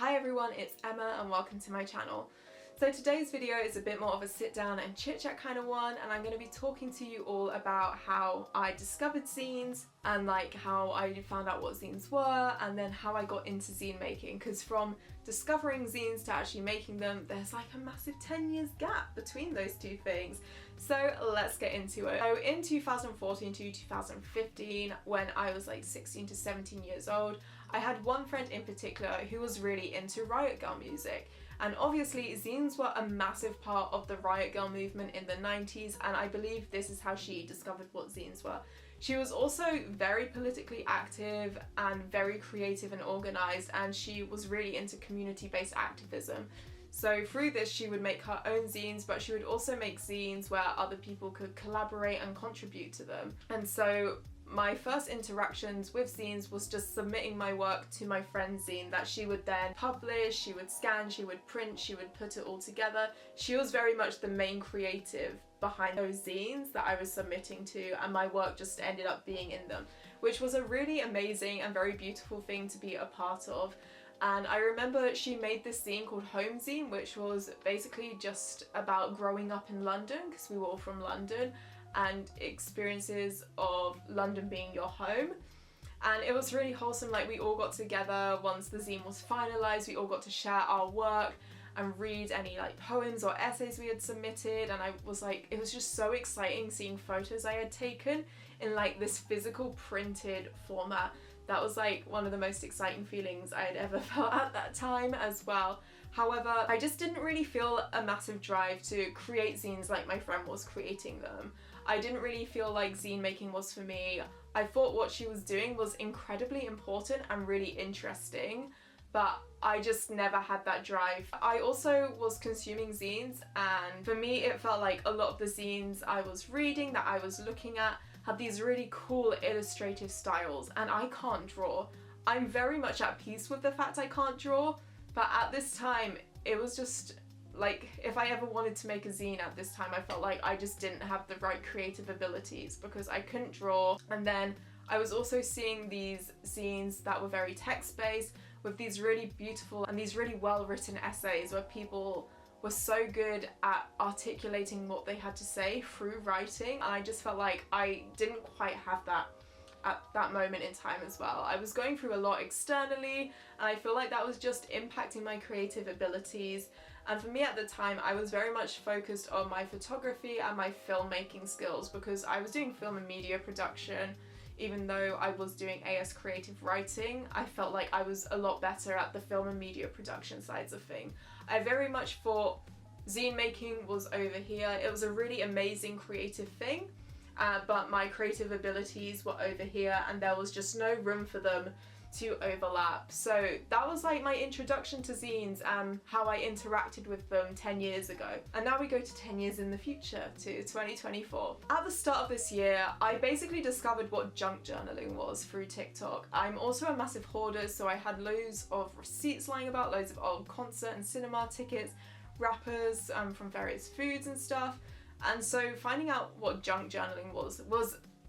Hi everyone, it's Emma and welcome to my channel. So today's video is a bit more of a sit down and chit chat kind of one, and I'm going to be talking to you all about how I discovered zines and like how I found out what zines were, and then how I got into zine making, because from discovering zines to actually making them, there's like a massive 10 years gap between those two things. So let's get into it. So in 2014 to 2015, when I was like 16 to 17 years old, I had one friend in particular who was really into Riot Girl music. And obviously zines were a massive part of the Riot Girl movement in the 90s, and I believe this is how she discovered what zines were. She was also very politically active and very creative and organised, and she was really into community-based activism. So through this she would make her own zines, but she would also make zines where other people could collaborate and contribute to them. And so my first interactions with zines was just submitting my work to my friend's zine that she would then publish, she would scan, she would print, she would put it all together. She was very much the main creative behind those zines that I was submitting to, and my work just ended up being in them, which was a really amazing and very beautiful thing to be a part of. And I remember she made this zine called Home Zine, which was basically just about growing up in London, because we were all from London, and experiences of London being your home. And it was really wholesome. Like, we all got together once the zine was finalized, we all got to share our work and read any like poems or essays we had submitted, and I was like, it was just so exciting seeing photos I had taken in like this physical printed format. That was like one of the most exciting feelings I had ever felt at that time as well. However, I just didn't really feel a massive drive to create zines like my friend was creating them. I didn't really feel like zine making was for me. I thought what she was doing was incredibly important and really interesting, but I just never had that drive. I also was consuming zines, and for me it felt like a lot of the zines I was reading, that I was looking at, had these really cool illustrative styles, and I can't draw. I'm very much at peace with the fact I can't draw, but at this time it was just like, if I ever wanted to make a zine at this time, I felt like I just didn't have the right creative abilities because I couldn't draw. And then I was also seeing these zines that were very text-based with these really beautiful and these really well-written essays where people were so good at articulating what they had to say through writing, and I just felt like I didn't quite have that at that moment in time as well. I was going through a lot externally, and I feel like that was just impacting my creative abilities. And for me at the time, I was very much focused on my photography and my filmmaking skills, because I was doing film and media production. Even though I was doing AS creative writing, I felt like I was a lot better at the film and media production sides of things. I very much thought zine making was over here. It was a really amazing creative thing, but my creative abilities were over here, and there was just no room for them to overlap. So that was like my introduction to zines and how I interacted with them 10 years ago. And now we go to 10 years in the future, to 2024. At the start of this year, I basically discovered what junk journaling was through TikTok. I'm also a massive hoarder, so I had loads of receipts lying about, loads of old concert and cinema tickets, wrappers from various foods and stuff. And so finding out what junk journaling was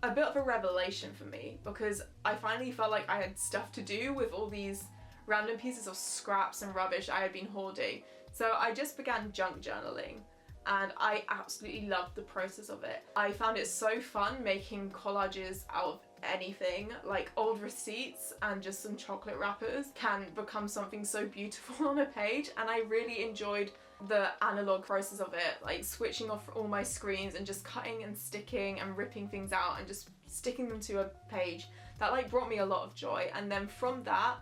a bit of a revelation for me, because I finally felt like I had stuff to do with all these random pieces of scraps and rubbish I had been hoarding. So I just began junk journaling, and I absolutely loved the process of it. I found it so fun making collages out of anything, like old receipts and just some chocolate wrappers can become something so beautiful on a page, and I really enjoyed the analog process of it, like switching off all my screens and just cutting and sticking and ripping things out and just sticking them to a page. That like brought me a lot of joy. And then from that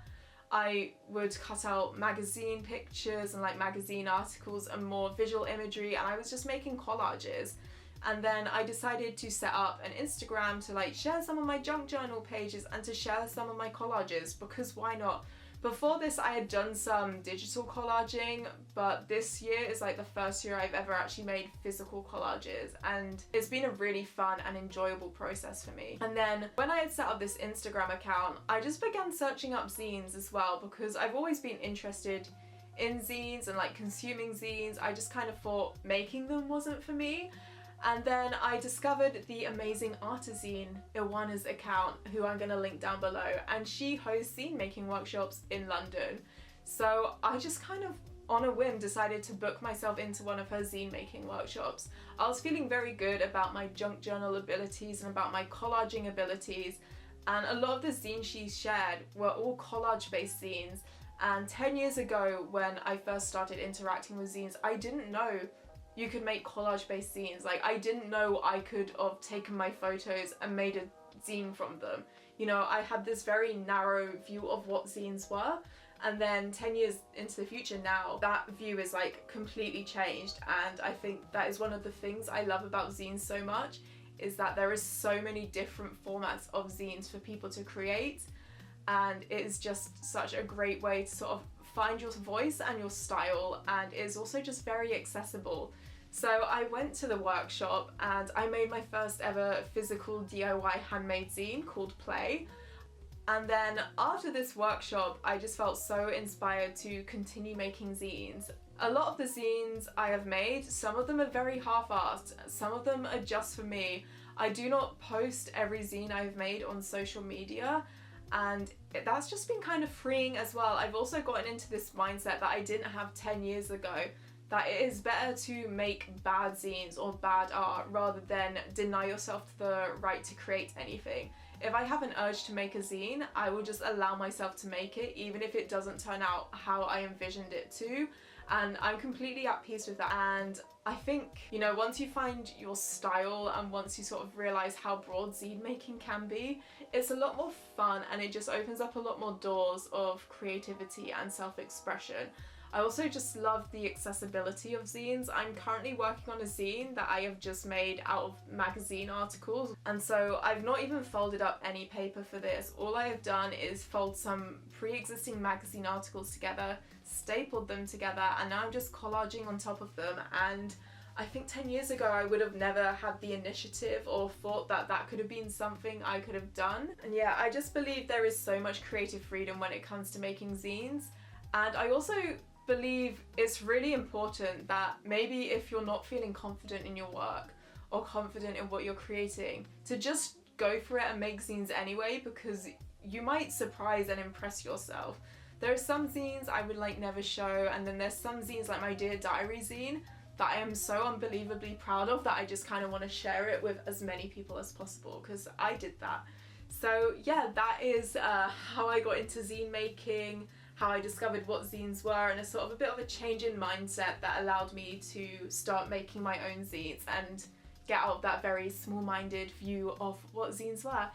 I would cut out magazine pictures and like magazine articles and more visual imagery, and I was just making collages. And then I decided to set up an Instagram to like share some of my junk journal pages and to share some of my collages, because why not? Before this I had done some digital collaging, but this year is like the first year I've ever actually made physical collages, and it's been a really fun and enjoyable process for me. And then when I had set up this Instagram account, I just began searching up zines as well, because I've always been interested in zines and like consuming zines. I just kind of thought making them wasn't for me. And then I discovered the amazing artizine Iwana's account, who I'm going to link down below, and she hosts zine making workshops in London. So I just kind of on a whim decided to book myself into one of her zine making workshops. I was feeling very good about my junk journal abilities and about my collaging abilities, and a lot of the zines she shared were all collage based zines. And 10 years ago when I first started interacting with zines, I didn't know you could make collage based zines. Like, I didn't know I could have taken my photos and made a zine from them. You know, I had this very narrow view of what zines were, and then 10 years into the future now, that view is like completely changed. And I think that is one of the things I love about zines so much, is that there is so many different formats of zines for people to create, and it is just such a great way to sort of find your voice and your style, and is also just very accessible. So I went to the workshop and I made my first ever physical DIY handmade zine called Play. And then after this workshop, I just felt so inspired to continue making zines. A lot of the zines I have made, some of them are very half-assed, some of them are just for me. I do not post every zine I've made on social media, and that's just been kind of freeing as well. I've also gotten into this mindset that I didn't have 10 years ago, that it is better to make bad zines or bad art rather than deny yourself the right to create anything. If I have an urge to make a zine, I will just allow myself to make it, even if it doesn't turn out how I envisioned it to. And I'm completely at peace with that. And I think, you know, once you find your style and once you sort of realize how broad zine making can be, it's a lot more fun, and it just opens up a lot more doors of creativity and self-expression. I also just love the accessibility of zines. I'm currently working on a zine that I have just made out of magazine articles, and so I've not even folded up any paper for this. All I have done is fold some pre-existing magazine articles together, stapled them together, and now I'm just collaging on top of them. And I think 10 years ago I would have never had the initiative or thought that that could have been something I could have done. And yeah, I just believe there is so much creative freedom when it comes to making zines. And I also believe it's really important that maybe if you're not feeling confident in your work or confident in what you're creating, to just go for it and make zines anyway, because you might surprise and impress yourself. There are some zines I would like never show, and then there's some zines like my Dear Diary zine that I am so unbelievably proud of that I just kind of want to share it with as many people as possible, because I did that. So yeah, that is how I got into zine making, how I discovered what zines were, and a sort of a bit of a change in mindset that allowed me to start making my own zines and get out of that very small-minded view of what zines were.